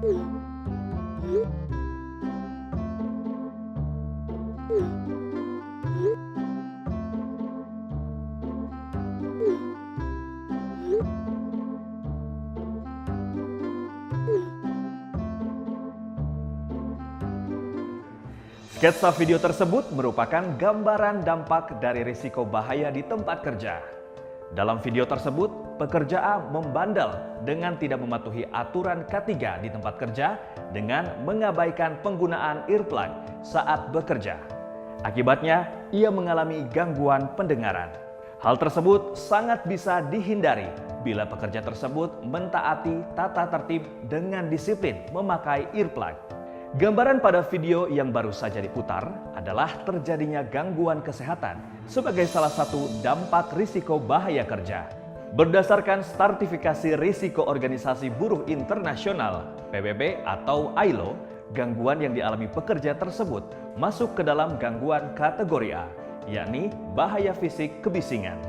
Sketsa video tersebut merupakan gambaran dampak dari risiko bahaya di tempat kerja. Dalam video tersebut, pekerja A membandel dengan tidak mematuhi aturan K3 di tempat kerja dengan mengabaikan penggunaan earplug saat bekerja. Akibatnya, ia mengalami gangguan pendengaran. Hal tersebut sangat bisa dihindari bila pekerja tersebut mentaati tata tertib dengan disiplin memakai earplug. Gambaran pada video yang baru saja diputar adalah terjadinya gangguan kesehatan sebagai salah satu dampak risiko bahaya kerja. Berdasarkan Sertifikasi Risiko Organisasi Buruh Internasional (PBB) atau ILO, gangguan yang dialami pekerja tersebut masuk ke dalam gangguan kategori A, yakni bahaya fisik kebisingan.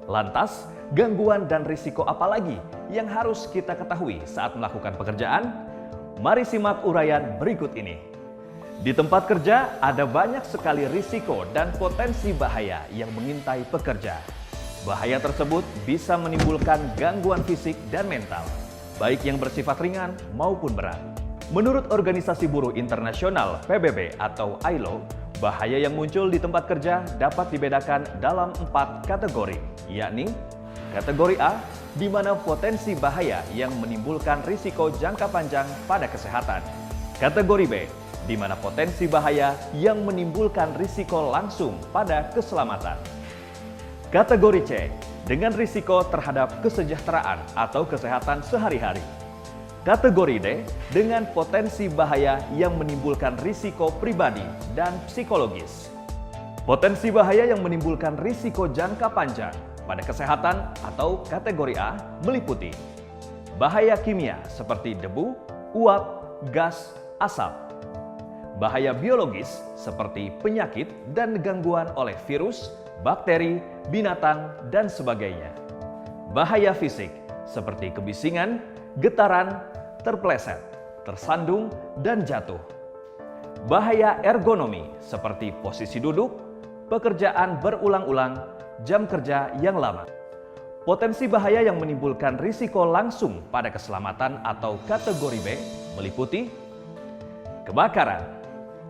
Lantas, gangguan dan risiko apa lagi yang harus kita ketahui saat melakukan pekerjaan? Mari simak uraian berikut ini. Di tempat kerja ada banyak sekali risiko dan potensi bahaya yang mengintai pekerja. Bahaya tersebut bisa menimbulkan gangguan fisik dan mental, baik yang bersifat ringan maupun berat. Menurut Organisasi Buruh Internasional (PBB) atau ILO, bahaya yang muncul di tempat kerja dapat dibedakan dalam 4 kategori, yakni kategori A, di mana potensi bahaya yang menimbulkan risiko jangka panjang pada kesehatan. Kategori B, di mana potensi bahaya yang menimbulkan risiko langsung pada keselamatan. Kategori C, dengan risiko terhadap kesejahteraan atau kesehatan sehari-hari. Kategori D, dengan potensi bahaya yang menimbulkan risiko pribadi dan psikologis. Potensi bahaya yang menimbulkan risiko jangka panjang pada kesehatan atau kategori A meliputi bahaya kimia seperti debu, uap, gas, asap. Bahaya biologis seperti penyakit dan gangguan oleh virus, bakteri, binatang, dan sebagainya. Bahaya fisik seperti kebisingan, getaran, terpeleset, tersandung, dan jatuh. Bahaya ergonomi seperti posisi duduk, pekerjaan berulang-ulang, jam kerja yang lama. Potensi bahaya yang menimbulkan risiko langsung pada keselamatan atau kategori B meliputi kebakaran,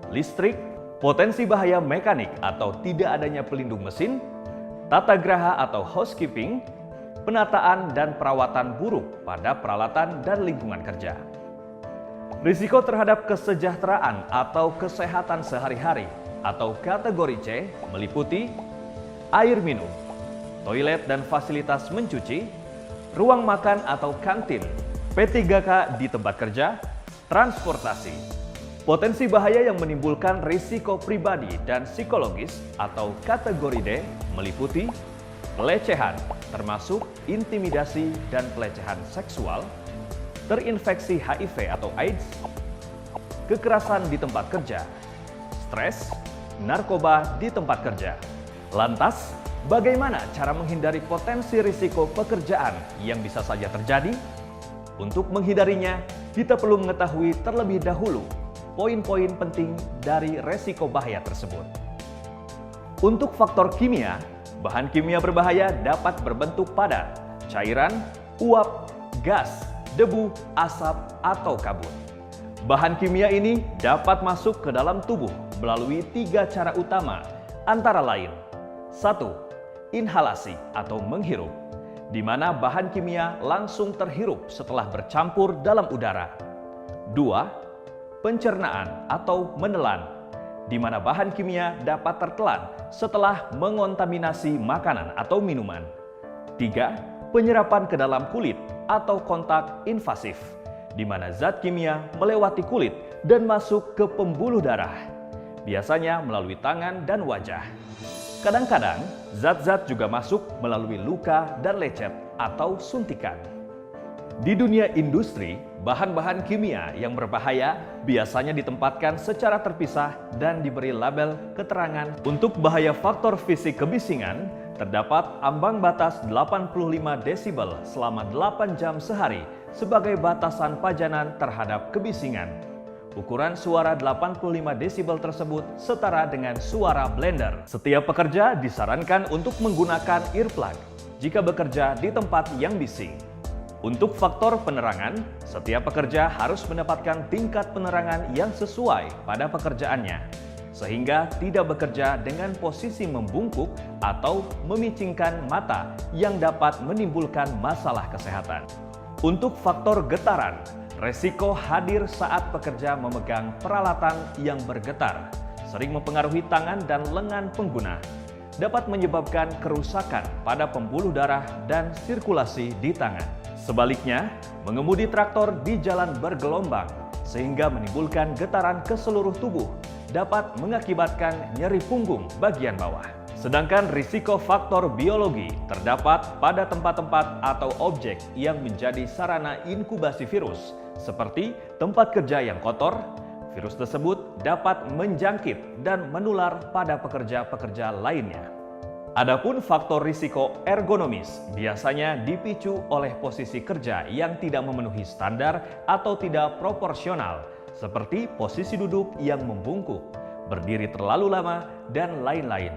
listrik, potensi bahaya mekanik atau tidak adanya pelindung mesin, tata graha atau housekeeping, penataan dan perawatan buruk pada peralatan dan lingkungan kerja. Risiko terhadap kesejahteraan atau kesehatan sehari-hari atau kategori C meliputi air minum, toilet dan fasilitas mencuci, ruang makan atau kantin, P3K di tempat kerja, transportasi. Potensi bahaya yang menimbulkan risiko pribadi dan psikologis atau kategori D meliputi pelecehan, termasuk intimidasi dan pelecehan seksual, terinfeksi HIV atau AIDS, kekerasan di tempat kerja, stres, narkoba di tempat kerja. Lantas, bagaimana cara menghindari potensi risiko pekerjaan yang bisa saja terjadi? Untuk menghindarinya, kita perlu mengetahui terlebih dahulu poin-poin penting dari risiko bahaya tersebut. Untuk faktor kimia, bahan kimia berbahaya dapat berbentuk padat, cairan, uap, gas, debu, asap, atau kabut. Bahan kimia ini dapat masuk ke dalam tubuh melalui 3 cara utama, antara lain 1. Inhalasi atau menghirup, di mana bahan kimia langsung terhirup setelah bercampur dalam udara. 2. Pencernaan atau menelan, di mana bahan kimia dapat tertelan setelah mengontaminasi makanan atau minuman. 3. Penyerapan ke dalam kulit atau kontak invasif, di mana zat kimia melewati kulit dan masuk ke pembuluh darah, biasanya melalui tangan dan wajah. Kadang-kadang, zat-zat juga masuk melalui luka dan lecet atau suntikan. Di dunia industri, bahan-bahan kimia yang berbahaya biasanya ditempatkan secara terpisah dan diberi label keterangan. Untuk bahaya faktor fisik kebisingan, terdapat ambang batas 85 desibel selama 8 jam sehari sebagai batasan pajanan terhadap kebisingan. Ukuran suara 85 desibel tersebut setara dengan suara blender. Setiap pekerja disarankan untuk menggunakan earplug jika bekerja di tempat yang bising. Untuk faktor penerangan, setiap pekerja harus mendapatkan tingkat penerangan yang sesuai pada pekerjaannya, sehingga tidak bekerja dengan posisi membungkuk atau memicingkan mata yang dapat menimbulkan masalah kesehatan. Untuk faktor getaran, resiko hadir saat pekerja memegang peralatan yang bergetar, sering mempengaruhi tangan dan lengan pengguna, dapat menyebabkan kerusakan pada pembuluh darah dan sirkulasi di tangan. Sebaliknya, mengemudi traktor di jalan bergelombang sehingga menimbulkan getaran ke seluruh tubuh dapat mengakibatkan nyeri punggung bagian bawah. Sedangkan risiko faktor biologi terdapat pada tempat-tempat atau objek yang menjadi sarana inkubasi virus, seperti tempat kerja yang kotor. Virus tersebut dapat menjangkit dan menular pada pekerja-pekerja lainnya. Adapun faktor risiko ergonomis biasanya dipicu oleh posisi kerja yang tidak memenuhi standar atau tidak proporsional, seperti posisi duduk yang membungkuk, berdiri terlalu lama, dan lain-lain.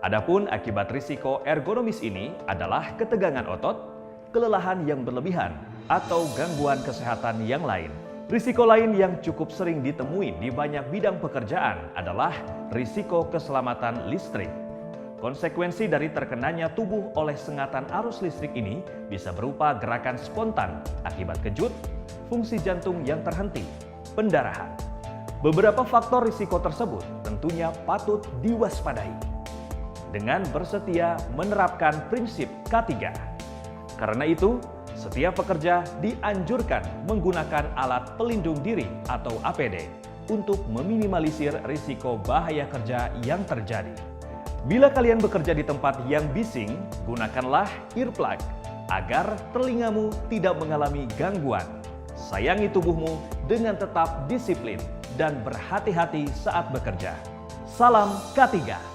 Adapun akibat risiko ergonomis ini adalah ketegangan otot, kelelahan yang berlebihan, atau gangguan kesehatan yang lain. Risiko lain yang cukup sering ditemui di banyak bidang pekerjaan adalah risiko keselamatan listrik. Konsekuensi dari terkenanya tubuh oleh sengatan arus listrik ini bisa berupa gerakan spontan akibat kejut, fungsi jantung yang terhenti, pendarahan. Beberapa faktor risiko tersebut tentunya patut diwaspadai dengan bersedia menerapkan prinsip K3. Karena itu, setiap pekerja dianjurkan menggunakan alat pelindung diri atau APD untuk meminimalisir risiko bahaya kerja yang terjadi. Bila kalian bekerja di tempat yang bising, gunakanlah earplug agar telingamu tidak mengalami gangguan. Sayangi tubuhmu dengan tetap disiplin dan berhati-hati saat bekerja. Salam K3.